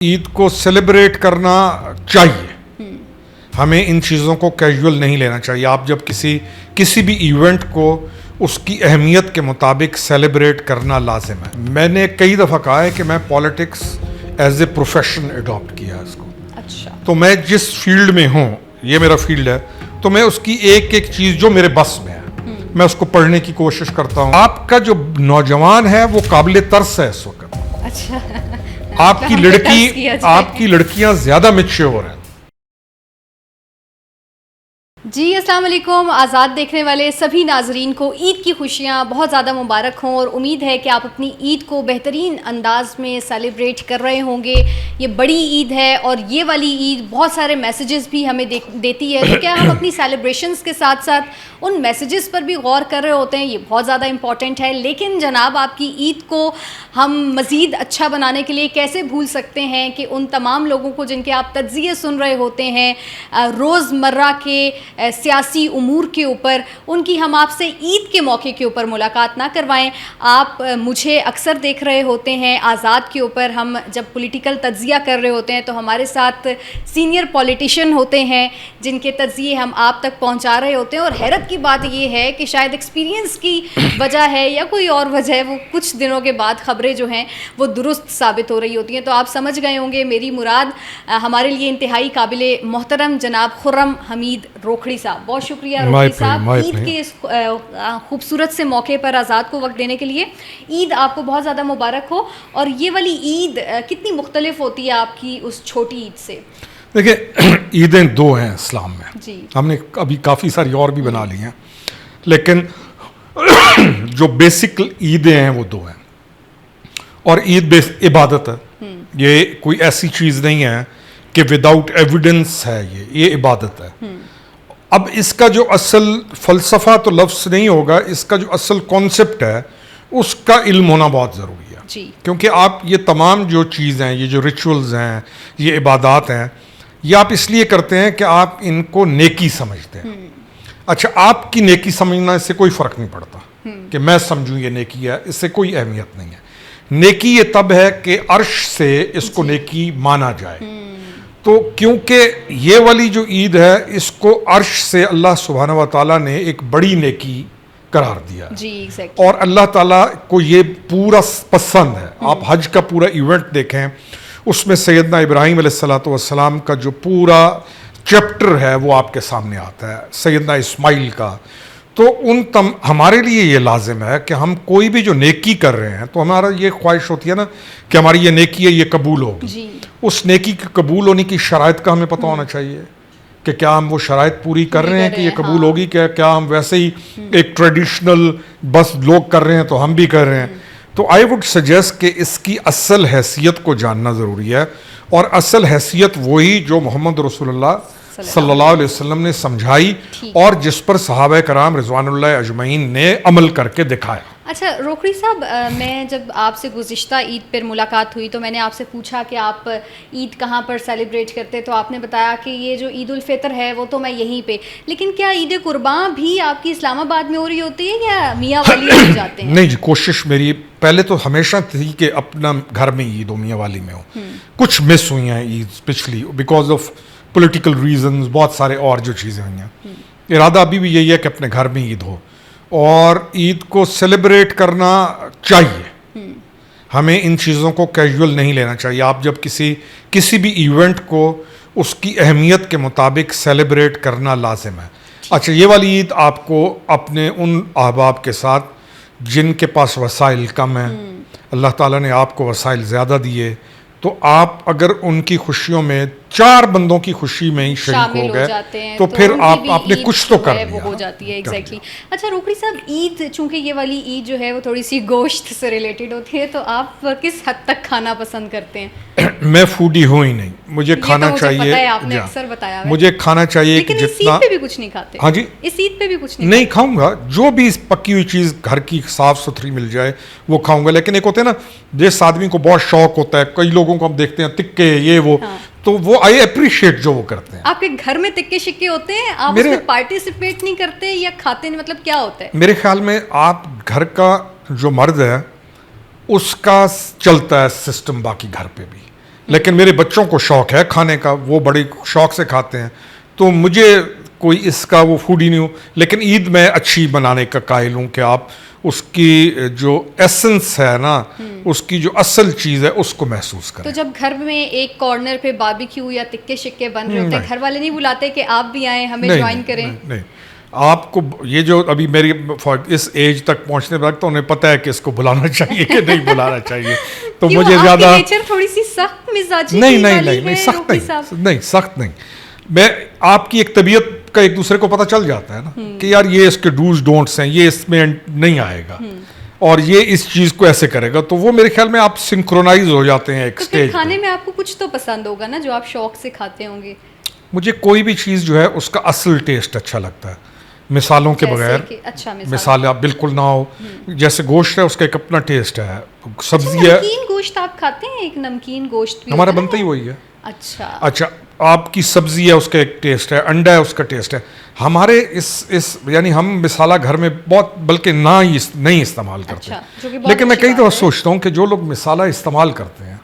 عید کو سیلیبریٹ کرنا چاہیے، ہمیں ان چیزوں کو کیجول نہیں لینا چاہیے. آپ جب کسی بھی ایونٹ کو اس کی اہمیت کے مطابق سیلیبریٹ کرنا لازم ہے. میں نے کئی دفعہ کہا ہے کہ میں politics as a profession adopt کیا ہے اس کو. اچھا. تو میں جس فیلڈ میں ہوں، یہ میرا فیلڈ ہے، تو میں اس کی ایک ایک چیز جو میرے بس میں ہے میں اس کو پڑھنے کی کوشش کرتا ہوں. آپ کا جو نوجوان ہے وہ قابل ترس ہے اس وقت. اچھا. آپ کی لڑکیاں زیادہ میچیور ہیں. جی السلام علیکم. آزاد دیکھنے والے سبھی ناظرین کو عید کی خوشیاں بہت زیادہ مبارک ہوں، اور امید ہے کہ آپ اپنی عید کو بہترین انداز میں سیلیبریٹ کر رہے ہوں گے. یہ بڑی عید ہے اور یہ والی عید بہت سارے میسیجز بھی ہمیں دیتی ہے. تو کیا ہم اپنی سیلیبریشنز کے ساتھ ساتھ ان میسیجز پر بھی غور کر رہے ہوتے ہیں؟ یہ بہت زیادہ امپورٹنٹ ہے. لیکن جناب، آپ کی عید کو ہم مزید اچھا بنانے کے لیے کیسے بھول سکتے ہیں کہ ان تمام لوگوں کو جن کے آپ تجزیے سن رہے ہوتے ہیں روز مرہ کے سیاسی امور کے اوپر، ان کی ہم آپ سے عید کے موقع کے اوپر ملاقات نہ کروائیں. آپ مجھے اکثر دیکھ رہے ہوتے ہیں آزاد کے اوپر، ہم جب پولیٹیکل تجزیہ کر رہے ہوتے ہیں تو ہمارے ساتھ سینئر پولیٹیشین ہوتے ہیں جن کے تجزیے ہم آپ تک پہنچا رہے ہوتے ہیں. اور حیرت کی بات یہ ہے کہ شاید ایکسپیرینس کی وجہ ہے یا کوئی اور وجہ ہے، وہ کچھ دنوں کے بعد خبریں جو ہیں وہ درست ثابت ہو رہی ہوتی ہیں. تو آپ سمجھ گئے ہوں گے میری مراد ہمارے لیے انتہائی قابل محترم جناب خرم حمید روکھڑی صاحب. بہت شکریہ روکھڑی صاحب، عید کے اس خوبصورت سے موقع پر آزاد کو وقت دینے کے لیے. عید آپ کو بہت زیادہ مبارک ہو. اور یہ والی عید کتنی مختلف ہوتی ہے آپ کی اس چھوٹی عید سے؟ دیکھیں، عیدیں دو ہیں اسلام میں. جی. ہم نے ابھی کافی ساری اور بھی بنا لی ہیں، لیکن جو بیسک عیدیں ہیں وہ دو ہیں. اور عید عبادت ہے، یہ کوئی ایسی چیز نہیں ہے کہ وداؤٹ ایویڈنس ہے، یہ عبادت ہے. اب اس کا جو اصل فلسفہ تو لفظ نہیں ہوگا، اس کا جو اصل کانسیپٹ ہے اس کا علم ہونا بہت ضروری ہے. جی. کیونکہ آپ یہ تمام جو چیز ہیں، یہ جو ریچولز ہیں، یہ عبادات ہیں، یہ آپ اس لیے کرتے ہیں کہ آپ ان کو نیکی سمجھتے ہیں. اچھا، آپ کی نیکی سمجھنا اس سے کوئی فرق نہیں پڑتا کہ میں سمجھوں یہ نیکی ہے، اس سے کوئی اہمیت نہیں ہے. نیکی یہ تب ہے کہ عرش سے اس کو نیکی مانا جائے. تو کیونکہ یہ والی جو عید ہے اس کو عرش سے اللہ سبحانہ و تعالیٰ نے ایک بڑی نیکی قرار دیا ہے. جی. اور اللہ تعالیٰ کو یہ پورا پسند ہے. آپ حج کا پورا ایونٹ دیکھیں، اس میں سیدنا ابراہیم علیہ السلام کا جو پورا چیپٹر ہے وہ آپ کے سامنے آتا ہے، سیدنا اسماعیل کا. تو ہمارے لیے یہ لازم ہے کہ ہم کوئی بھی جو نیکی کر رہے ہیں تو ہمارا یہ خواہش ہوتی ہے نا کہ ہماری یہ نیکی ہے، یہ قبول ہوگی. جی. اس نیکی کے قبول ہونے کی شرائط کا ہمیں پتہ ہونا چاہیے کہ کیا ہم وہ شرائط پوری کر رہے ہیں کہ یہ قبول ہوگی. کیا ہم ویسے ہی ایک ٹریڈیشنل بس لوگ کر رہے ہیں تو ہم بھی کر رہے ہیں. تو آئی وڈ سجیسٹ کہ اس کی اصل حیثیت کو جاننا ضروری ہے. اور اصل حیثیت وہی جو محمد رسول اللہ صلی اللہ علیہ وسلم نے سمجھائی اور جس پر صحابہ کرام رضوان اللہ اجمعین نے عمل کر کے دکھایا. اچھا روکھڑی صاحب، میں جب آپ سے گزشتہ عید پر ملاقات ہوئی تو میں نے آپ سے پوچھا کہ آپ عید کہاں پر سیلیبریٹ کرتے، تو آپ نے بتایا کہ یہ جو عید الفطر ہے وہ تو میں یہیں پہ. لیکن کیا عید قربان بھی آپ کی اسلام آباد میں ہو رہی ہوتی ہے یا میاں والی میں جاتے ہیں؟ نہیں جی، کوشش میری پہلے تو ہمیشہ تھی کہ اپنا گھر میں عید ہو، میاں والی میں ہو. کچھ مس ہوئی ہیں عید پچھلی بیکاز آف پولیٹیکل ریزنز، بہت سارے اور جو چیزیں ہوئی ہیں. ارادہ ابھی بھی یہی ہے کہ اپنے گھر میں عید ہو اور عید کو سیلیبریٹ کرنا چاہیے. ہمیں ان چیزوں کو کیجول نہیں لینا چاہیے. آپ جب کسی بھی ایونٹ کو اس کی اہمیت کے مطابق سیلیبریٹ کرنا لازم ہے. اچھا، یہ والی عید آپ کو اپنے ان احباب کے ساتھ جن کے پاس وسائل کم ہیں، اللہ تعالیٰ نے آپ کو وسائل زیادہ دیے، تو آپ اگر ان کی خوشیوں میں 4 بندوں کی خوشی میں ہی شریک ہو گئے تو پھر آپ نے کچھ تو کر دیا. وہ ہو جاتی ہے. ایگزیکٹلی. اچھا روکھڑی صاحب، عید چونکہ یہ والی عید جو ہے وہ تھوڑی سی گوشت سے ریلیٹڈ ہوتی ہے، تو آپ کس حد تک کھانا پسند کرتے ہیں؟ میں فوڈی ہوں ہی نہیں، مجھے کھانا چاہیے. آپ نے اکثر بتایا مجھے کھانا چاہیے کہ جتنا. اس عید پہ بھی کچھ نہیں کھاتے؟ ہاں جی، اس عید پہ بھی کچھ نہیں کھاؤں گا. جو بھی پکی ہوئی چیز گھر کی صاف ستھری مل جائے وہ کھاؤں گا. لیکن ایک ہوتے ہیں نا، جس آدمی کو بہت شوق ہوتا ہے، کئی لوگوں کو ہم دیکھتے ہیں تکے یہ وہ، تو وہ آئی اپریشیٹ جو وہ کرتے ہیں. آپ کے گھر میں تکے شکے ہوتے ہیں، آپ اس میں پارٹیسپیٹ نہیں کرتے یا کھاتے نہیں، مطلب کیا ہوتا ہے؟ میرے خیال میں آپ گھر کا جو مرد ہے اس کا چلتا ہے سسٹم باقی گھر پہ بھی، لیکن میرے بچوں کو شوق ہے کھانے کا, وہ بڑے شوق سے کھاتے ہیں, تو مجھے کوئی اس کا وہ فوڈ ہی نہیں ہو. لیکن عید میں اچھی بنانے کا قائل ہوں کہ آپ اس کی جو ایسنس ہے نا, اس کی جو اصل چیز ہے اس کو محسوس کریں. تو جب گھر میں ایک کارنر پہ باربیکیو یا تکے شکے بن رہے ہوتے ہیں, گھر والے نہیں بلاتے کہ آپ بھی آئیں, ہمیں جوائن کریں؟ نہیں, آپ کو یہ جو ابھی میری اس ایج تک پہنچنے تک تو انہیں پتہ ہے کہ اس کو بلانا چاہیے کہ نہیں بلانا چاہیے. تو مجھے زیادہ تھوڑی سی سخت مزاجی نہیں سخت نہیں. میں آپ کی ایک طبیعت کا ایک دوسرے کو پتہ چل جاتا ہے نا کہ یار یہ اس کے ڈوز ڈونٹس ہیں, یہ اس میں نہیں آئے گا اور یہ اس چیز کو ایسے کرے گا, تو وہ میرے خیال میں آپ سنکرونائز ہو جاتے ہیں ایک سٹیج. کھانے میں آپ کو کچھ تو پسند ہوگا نا جو آپ شوق سے کھاتے ہوں گے. مجھے کوئی بھی چیز جو ہے اس کا اصل ٹیسٹ اچھا لگتا ہے, مثالوں کے بغیر. مثال آپ بالکل نہ ہو, جیسے گوشت ہے اس کا ایک اپنا ٹیسٹ ہے, سبزی ہے. نمکین گوشت آپ کھاتے ہیں؟ ایک نمکین گوشت بھی ہمارا بنتا ہی وہی ہے. اچھا, آپ کی سبزی ہے اس کا ایک ٹیسٹ ہے, انڈا ہے اس کا ٹیسٹ ہے. ہمارے اس یعنی ہم مسالہ گھر میں بہت بلکہ نہیں استعمال کرتے. لیکن میں کئی دفعہ سوچتا ہوں کہ جو لوگ مسالہ استعمال کرتے ہیں,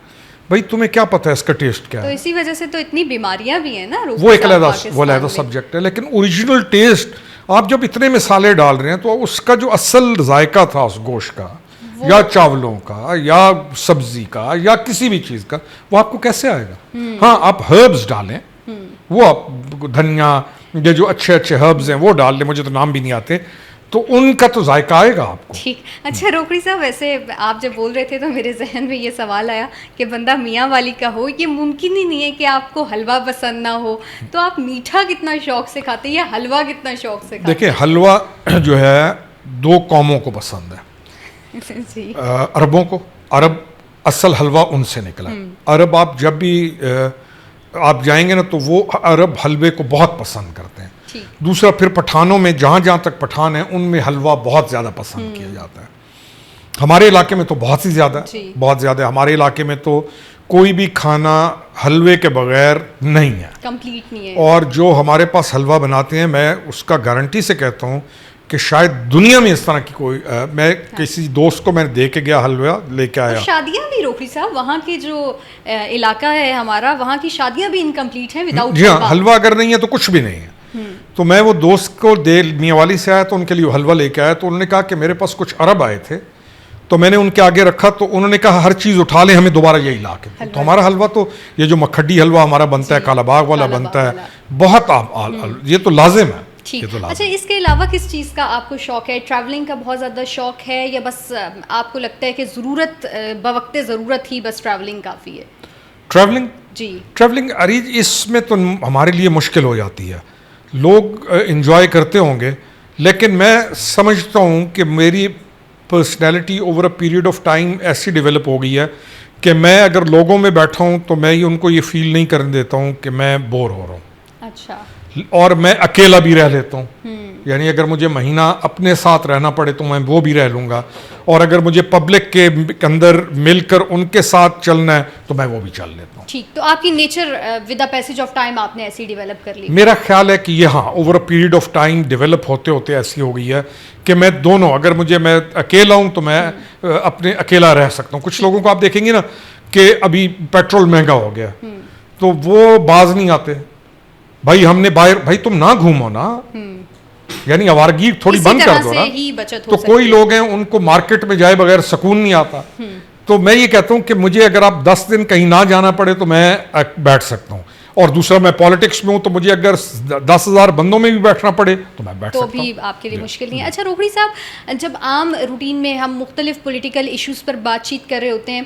بھائی تمہیں کیا پتہ ہے اس کا ٹیسٹ کیا ہے. تو اسی وجہ سے تو اتنی بیماریاں بھی ہیں نا. وہ ایک علیحدہ سبجیکٹ ہے, لیکن اوریجنل ٹیسٹ آپ جب اتنے مسالے ڈال رہے ہیں تو اس کا جو اصل ذائقہ تھا اس گوشت کا یا چاولوں کا یا سبزی کا یا کسی بھی چیز کا, وہ آپ کو کیسے آئے گا؟ ہاں آپ ہربز ڈالیں, وہ آپ دھنیا یہ جو اچھے اچھے ہربز ہیں وہ ڈال لیں, مجھے تو نام بھی نہیں آتے, تو ان کا تو ذائقہ آئے گا آپ کو. ٹھیک. اچھا روکڑی صاحب, ویسے آپ جب بول رہے تھے تو میرے ذہن میں یہ سوال آیا کہ بندہ میاں والی کا ہو, یہ ممکن ہی نہیں ہے کہ آپ کو حلوہ پسند نہ ہو, تو آپ میٹھا کتنا شوق سے کھاتے ہیں یا حلوہ کتنا شوق سے کھاتے ہیں؟ دیکھیں حلوہ جو ہے دو قوموں کو پسند ہے. عربوں کو, عرب اصل حلوہ ان سے نکلا. عرب آپ جب بھی آپ جائیں گے نا تو وہ عرب حلوے کو بہت پسند کرتے ہیں. دوسرا پھر پٹھانوں میں جہاں تک پٹھان ہیں ان میں حلوہ بہت زیادہ پسند کیا جاتا ہے. ہمارے علاقے میں تو بہت ہی زیادہ بہت زیادہ. ہمارے علاقے میں تو کوئی بھی کھانا حلوے کے بغیر نہیں ہے, کمپلیٹ نہیں ہے. اور جو ہمارے پاس حلوہ بناتے ہیں, میں اس کا گارنٹی سے کہتا ہوں کہ شاید دنیا میں اس طرح کی کوئی, میں کسی دوست کو میں دے کے گیا حلوہ لے کے آیا. شادیاں بھی روکڑی صاحب, وہاں کے جو علاقہ ہے ہمارا, وہاں کی شادیاں بھی انکمپلیٹ ہیں وداؤٹ. جی ہاں, حلوہ اگر نہیں ہے تو کچھ بھی نہیں ہے. تو میں وہ دوست کو میاں والی سے آیا تو ان کے لیے حلوہ لے کے آیا, تو انہوں نے کہا کہ میرے پاس کچھ عرب آئے تھے, تو میں نے ان کے آگے رکھا تو انہوں نے کہا ہر چیز اٹھا لیں, ہمیں دوبارہ یہی لا کے. تو ہمارا حلوہ تو یہ جو مکھڈی حلوہ ہمارا بنتا ہے, کالا باغ والا بنتا ہے, بہت یہ تو لازم ہے. اچھا, اس کے علاوہ کس چیز کا آپ کو شوق ہے؟ ٹریولنگ کا بہت زیادہ شوق ہے یا بس آپ کو لگتا ہے کہ ضرورت بوقت ضرورت ہی بس ٹریولنگ کافی ہے؟ ٹریولنگ اریج اس میں تو ہمارے لیے مشکل ہو جاتی ہے. لوگ انجوائے کرتے ہوں گے, لیکن میں سمجھتا ہوں کہ میری personality over a period of time ایسی ڈیولپ ہو گئی ہے کہ میں اگر لوگوں میں بیٹھا ہوں تو میں ان کو یہ فیل نہیں کرنے دیتا ہوں کہ میں بور ہو رہا ہوں. اچھا. اور میں اکیلا بھی رہ لیتا ہوں, یعنی اگر مجھے مہینہ اپنے ساتھ رہنا پڑے تو میں وہ بھی رہ لوں گا, اور اگر مجھے پبلک کے اندر مل کر ان کے ساتھ چلنا ہے تو میں وہ بھی چل لیتا ہوں. ٹھیک. تو آپ کی nature with the passage of time آپ نے ایسی ڈیولپ کر لی؟ میرا خیال ہے کہ یہ ہاں over a period of time develop ہوتے ہوتے ایسی ہو گئی ہے کہ میں دونوں, اگر میں اکیلا ہوں تو میں اپنے اکیلا رہ سکتا ہوں. کچھ لوگوں کو آپ دیکھیں گے نا کہ ابھی پیٹرول مہنگا ہو گیا تو وہ باز نہیں آتے, بھائی ہم نے باہر, بھائی تم نہ گھومو نا, یعنی آوارگی تھوڑی بند کر دو نا. تو کوئی لوگ ہیں ان کو مارکیٹ میں جائے بغیر سکون نہیں آتا. تو میں یہ کہتا ہوں کہ مجھے اگر آپ 10 دن کہیں نہ جانا پڑے تو میں بیٹھ سکتا ہوں. اور دوسرا میں پالیٹکس میں ہوں تو مجھے اگر 10,000 بندوں میں بھی بیٹھنا پڑے تو میں بیٹھ سکتا ہوں. تو بھی آپ کے لیے مشکل نہیں ہے. اچھا روکڑی صاحب, جب عام روٹین میں ہم مختلف پولیٹیکل ایشوز پر بات چیت کر رہے ہوتے ہیں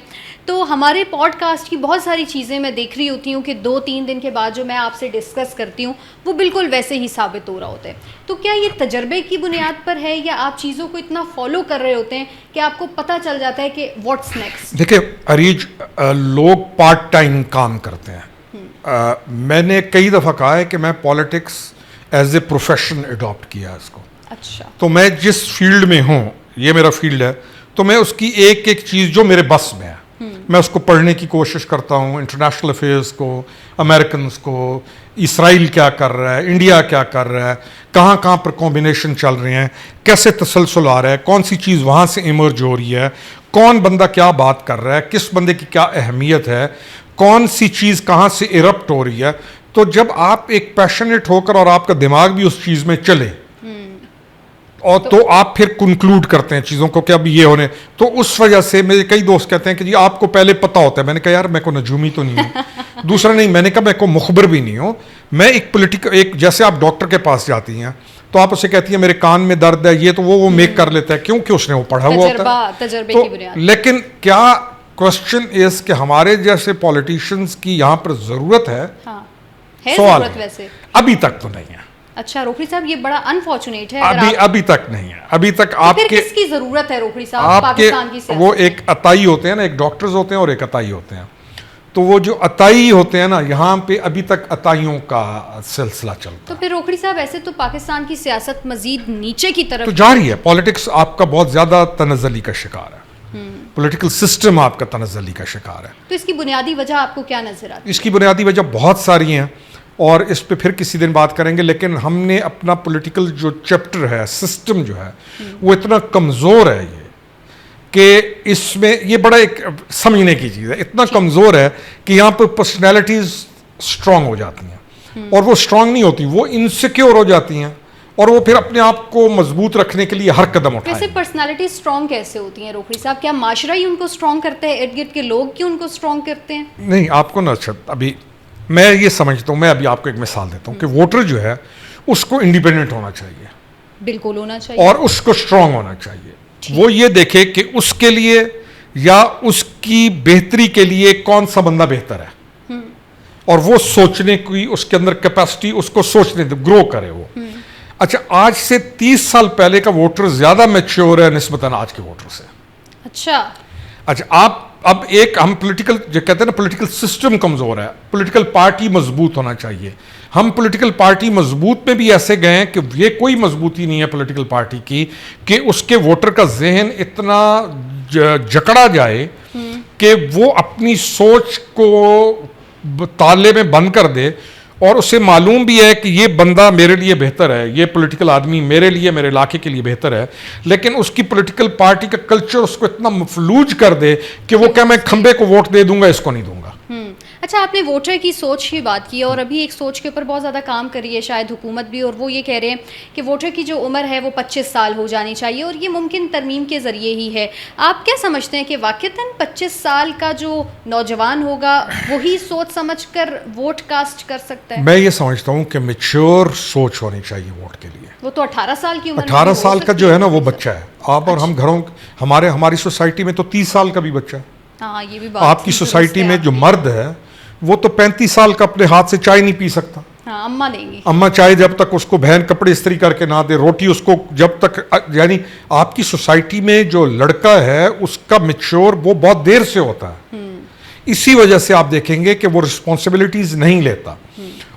تو ہمارے پوڈ کاسٹ کی بہت ساری چیزیں میں دیکھ رہی ہوتی ہوں کہ 2-3 دن کے بعد جو میں آپ سے ڈسکس کرتی ہوں وہ بالکل ویسے ہی ثابت ہو رہا ہوتا ہے. تو کیا یہ تجربے کی بنیاد پر ہے یا آپ چیزوں کو اتنا فالو کر رہے ہوتے ہیں کہ آپ کو پتہ چل جاتا ہے کہ واٹس نیکسٹ؟ دیکھیں اریج, لوگ پارٹ ٹائم کام کرتے ہیں. میں نے کئی دفعہ کہا ہے کہ میں politics as a profession adopt کیا ہے اس کو. اچھا. تو میں جس فیلڈ میں ہوں, یہ میرا فیلڈ ہے, تو میں اس کی ایک چیز جو میرے بس میں ہے میں اس کو پڑھنے کی کوشش کرتا ہوں. انٹرنیشنل افیئرس کو, امریکنس کو, اسرائیل کیا کر رہا ہے, انڈیا کیا کر رہا ہے, کہاں پر کمبینیشن چل رہے ہیں, کیسے تسلسل آ رہا ہے, کون سی چیز وہاں سے ایمرج ہو رہی ہے, کون بندہ کیا بات کر رہا ہے, کس بندے کی کیا اہمیت ہے, کون سی چیز کہاں سے ایرپٹ ہو رہی ہے. تو جب آپ ایک پیشنیٹ ہو کر اور آپ کا دماغ بھی اس چیز میں چلے اور تو آپ پھر کنکلوڈ کرتے ہیں چیزوں کو کہ اب یہ ہونے, تو اس وجہ سے میرے کئی دوست کہتے ہیں کہ جی آپ کو پہلے پتا ہوتا ہے. میں نے کہا یار میں کو نجومی تو نہیں ہوں. دوسرا نہیں, میں نے کہا میں کو مخبر بھی نہیں ہوں. میں ایک پولیٹیکل, ایک جیسے آپ ڈاکٹر کے پاس جاتی ہیں تو آپ اسے کہتی ہیں میرے کان میں درد ہے, یہ تو وہ میک کر لیتا ہے کیونکہ اس نے وہ پڑھا ہوا ہوتا ہے. تجربے تو کی بنیاد. لیکن کیا کوشچن از کہ ہمارے جیسے پالیٹیشینز کی یہاں پر ضرورت ہے؟ سوال ویسے ابھی تک تو نہیں ہے. اچھا روکھڑی صاحب, یہ بڑا انفارچونیٹ ہے. ابھی تک نہیں ہے. ابھی تک آپ کے کس کی ضرورت ہے روکھڑی صاحب پاکستان کی سیاست؟ وہ ایک عطائی ہوتے ہیں نا, ایک ڈاکٹرز ہوتے ہیں اور ایک عطائی ہوتے ہیں. تو وہ جو عطائی ہوتے ہیں نا, یہاں پہ ابھی تک عطائیوں کا سلسلہ چلتا ہے. تو پھر روکھڑی صاحب ایسے تو پاکستان کی سیاست مزید نیچے کی طرف تو جاری ہے. پالیٹکس آپ کا بہت زیادہ تنزلی کا شکار ہے. پولیٹیکل سسٹم آپ کا تنزلی کا شکار ہے. تو اس کی بنیادی وجہ آپ کو کیا نظر آتی ہے؟ اس کی بنیادی وجہ بہت ساری ہیں اور اس پہ پھر کسی دن بات کریں گے. لیکن ہم نے اپنا پولیٹیکل جو چیپٹر ہے, سسٹم جو ہے, وہ اتنا کمزور ہے یہ کہ اس میں یہ بڑا ایک سمجھنے کی چیز ہے. اتنا کمزور ہے کہ یہاں پہ پرسنالٹیز اسٹرانگ ہو جاتی ہیں اور وہ اسٹرانگ نہیں ہوتی, وہ انسیکیور ہو جاتی ہیں اور وہ پھر اپنے آپ کو مضبوط رکھنے کے لیے ہر قدم اٹھائیں. ویسے پرسنالٹی اسٹرانگ کیسے ہوتی ہیں روکھڑی صاحب؟ کیا معاشرہ ہی ان کو اسٹرانگ کرتا ہے, ارد گرد کے لوگ کیوں ان کو اسٹرانگ کرتے ہیں؟ نہیں, آپ کو نا ابھی میں یہ سمجھتا ہوں, میں ابھی آپ کو ایک مثال دیتا ہوں کہ ووٹر جو ہے اس کو انڈیپینڈنٹ ہونا چاہیے. بالکل ہونا چاہیے. اور اس کو اسٹرانگ ہونا چاہیے. وہ یہ دیکھے کہ اس کے لیے یا اس کی بہتری کے لیے کون سا بندہ بہتر ہے اور وہ سوچنے کی اس کے اندر کیپیسٹی, اس کو سوچنے دے, گرو کرے وہ. اچھا, آج سے 30 سال پہلے کا ووٹر زیادہ میچور ہے نسبتاً آج کے ووٹر سے. اچھا آپ اب ایک ہم پولیٹیکل جو کہتے ہیں نا, پولیٹیکل سسٹم کمزور ہے, پولیٹیکل پارٹی مضبوط ہونا چاہیے. ہم پولیٹیکل پارٹی مضبوط میں بھی ایسے گئے ہیں کہ یہ کوئی مضبوطی نہیں ہے پولیٹیکل پارٹی کی کہ اس کے ووٹر کا ذہن اتنا جکڑا جائے کہ وہ اپنی سوچ کو تالے میں بند کر دے اور اسے معلوم بھی ہے کہ یہ بندہ میرے لیے بہتر ہے, یہ پولیٹیکل آدمی میرے لیے, میرے علاقے کے لیے بہتر ہے, لیکن اس کی پولیٹیکل پارٹی کا کلچر اس کو اتنا مفلوج کر دے کہ وہ کہ میں کھمبے کو ووٹ دے دوں گا, اس کو نہیں دوں گا. اچھا, آپ نے ووٹر کی سوچ کی بات کی اور ابھی ایک سوچ کے اوپر بہت زیادہ کام کری ہے شاید حکومت بھی, اور وہ یہ کہہ رہے ہیں کہ ووٹر کی جو عمر ہے وہ 25 سال ہو جانی چاہیے اور یہ ممکن ترمیم کے ذریعے ہی ہے. آپ کیا سمجھتے ہیں کہ واقعتاً 25 سال کا جو نوجوان ہوگا وہی سوچ سمجھ کر ووٹ کاسٹ کر سکتا ہے؟ میں یہ سمجھتا ہوں کہ میچور سوچ ہونی چاہیے ووٹ کے لیے. وہ تو 18 سال کی عمر, 18 سال کا جو ہے نا وہ بچہ ہے. آپ اور ہم گھروں ہماری سوسائٹی میں تو 30 سال کا بھی بچہ ہے. ہاں, یہ بھی بات. آپ کی سوسائٹی میں جو مرد ہے وہ تو 35 سال کا اپنے ہاتھ سے چائے نہیں پی سکتا. ہاں, اماں دیں گی. اماں چائے جب تک اس کو بہن کپڑے استری کر کے نہ دے, روٹی اس کو جب تک, یعنی آپ کی سوسائٹی میں جو لڑکا ہے اس کا میچور وہ بہت دیر سے ہوتا ہے. اسی وجہ سے آپ دیکھیں گے کہ وہ رسپانسبلٹیز نہیں لیتا.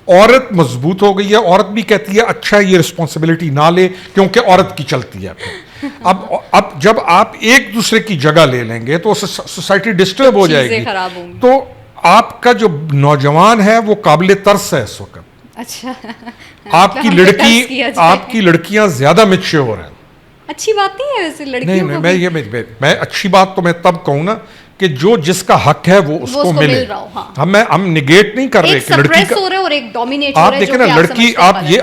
عورت مضبوط ہو گئی ہے, عورت بھی کہتی ہے اچھا یہ رسپانسبلٹی نہ لے کیونکہ عورت کی چلتی ہے. اب جب آپ ایک دوسرے کی جگہ لے لیں گے تو سوسائٹی ڈسٹرب ہو جائے گی. تو آپ کا جو نوجوان ہے وہ قابل ترس ہے اس وقت. اچھا, آپ کی لڑکیاں زیادہ میچور ہیں. اچھی بات نہیں ہے ویسے لڑکیوں کو. نہیں, میں اچھی بات تو میں تب کہوں نا کہ جو جس کا حق ہے وہ اس کو ملے. ہم نگیٹ نہیں کر رہے کہ لڑکی کا, ہو رہا ہے اور ایک ڈومینیٹ ہو رہا ہے. آپ دیکھیں نا لڑکی,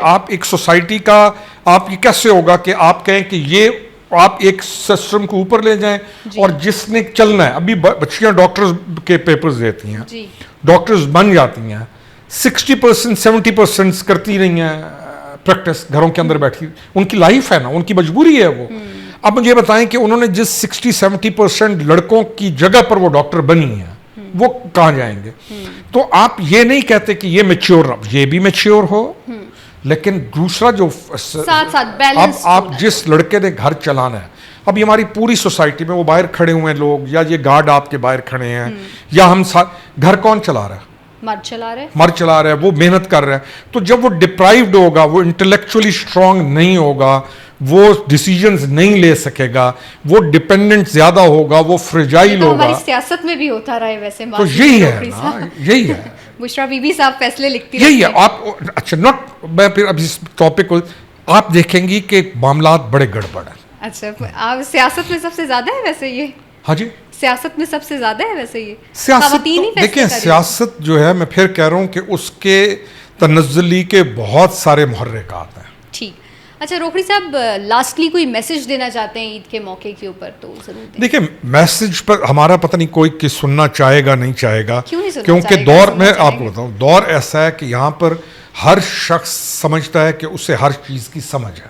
آپ ایک سوسائٹی کا, آپ یہ کیسے ہوگا کہ آپ کہیں کہ یہ آپ ایک سسٹم کو اوپر لے جائیں اور جس نے چلنا ہے. ابھی بچیاں ڈاکٹرز کے پیپرز دیتی ہیں, ڈاکٹرز بن جاتی ہیں, 60% 70% کرتی نہیں ہیں پریکٹس, گھروں کے اندر بیٹھی. ان کی لائف ہے نا, ان کی مجبوری ہے وہ. اب مجھے بتائیں کہ انہوں نے جس 60-70% لڑکوں کی جگہ پر وہ ڈاکٹر بنی ہیں وہ کہاں جائیں گے؟ تو آپ یہ نہیں کہتے کہ یہ میچور, یہ بھی میچور ہو, لیکن دوسرا جو اب آپ جس لڑکے نے گھر چلانا ہے, ابھی ہماری پوری سوسائٹی میں وہ باہر کھڑے ہوئے ہیں لوگ, یا یہ گارڈ آپ کے باہر کھڑے ہیں, یا ہم گھر کون چلا رہا ہے؟ مرد چلا رہا ہے, وہ محنت کر رہا ہے. تو جب وہ ڈپرائیوڈ ہوگا, وہ انٹلیکچولی اسٹرانگ نہیں ہوگا, وہ ڈیسیجنز نہیں لے سکے گا, وہ ڈپینڈنٹ زیادہ ہوگا, وہ فریجائل ہوگا. ہماری سیاست میں بھی ہوتا رہا ہے ویسے. تو یہی ہے نا, یہی ہے. بشرا بی بی صاحب فیصلے لکھتی ہیں, یہی ہے. آپ اچھا نوٹ, میں پھر اب اس ٹاپک کو آپ دیکھیں گی کہ معاملات بڑے گڑبڑ ہیں. اچھا, آپ سیاست میں سب سے زیادہ ہے ویسے یہ. ہاں جی, سیاست میں سب سے زیادہ ہے ویسے یہ سیاست خواتین ہی فیصلے دیکھیں کر رہی ہیں. سیاست جو ہے میں پھر کہہ رہا ہوں کہ اس کے تنزلی کے بہت سارے محرکات ہیں. ٹھیک. اچھا روکھڑی صاحب لاسٹلی کوئی میسج دینا چاہتے ہیں عید کے موقع کے اوپر تو ضرور دیں. دیکھیں میسج پر ہمارا پتہ نہیں کوئی کہ سننا چاہے گا نہیں چاہے گا, کیوں نہیں سننا کیونکہ چاہے گا, دور سننا میں چاہیں آپ کو گے. بتاؤں دور ایسا ہے کہ یہاں پر ہر شخص سمجھتا ہے کہ اسے ہر چیز کی سمجھ ہے.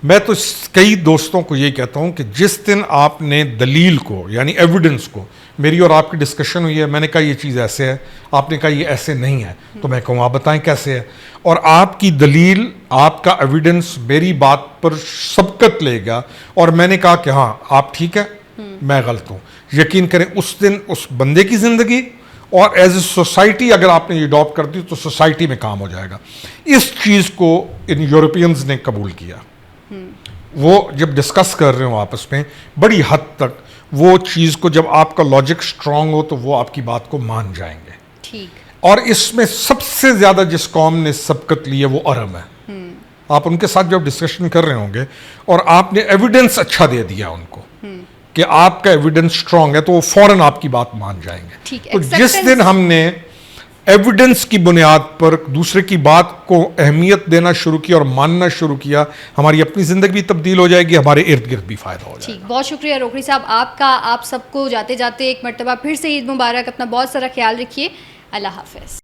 میں تو کئی دوستوں کو یہ کہتا ہوں کہ جس دن آپ نے دلیل کو یعنی ایویڈنس کو, میری اور آپ کی ڈسکشن ہوئی ہے, میں نے کہا یہ چیز ایسے ہے, آپ نے کہا یہ ایسے نہیں ہے, تو میں کہوں آپ بتائیں کیسے ہے, اور آپ کی دلیل آپ کا ایویڈنس میری بات پر سبقت لے گا اور میں نے کہا کہ ہاں آپ ٹھیک ہے میں غلط ہوں, یقین کریں اس دن اس بندے کی زندگی اور ایز اے سوسائٹی اگر آپ نے یہ اڈاپٹ کر دی تو سوسائٹی میں کام ہو جائے گا. اس چیز کو ان یورپینز نے قبول کیا. وہ جب ڈسکس کر رہے ہوں آپس میں بڑی حد تک وہ چیز کو, جب آپ کا لاجک اسٹرانگ ہو تو وہ آپ کی بات کو مان جائیں گے. ٹھیک. اور اس میں سب سے زیادہ جس قوم نے سبقت لی ہے وہ عرب ہے. آپ ان کے ساتھ جب ڈسکشن کر رہے ہوں گے اور آپ نے ایویڈنس اچھا دے دیا ان کو کہ آپ کا ایویڈنس اسٹرانگ ہے تو وہ فوراً آپ کی بات مان جائیں گے. ٹھیک. تو جس دن ہم نے ایویڈنس کی بنیاد پر دوسرے کی بات کو اہمیت دینا شروع کیا اور ماننا شروع کیا, ہماری اپنی زندگی بھی تبدیل ہو جائے گی, ہمارے ارد گرد بھی فائدہ ہو جائے گا. ٹھیک. بہت شکریہ روکھڑی صاحب آپ کا. آپ سب کو جاتے جاتے ایک مرتبہ پھر سے عید مبارک. اپنا بہت سارا خیال رکھیے. اللہ حافظ.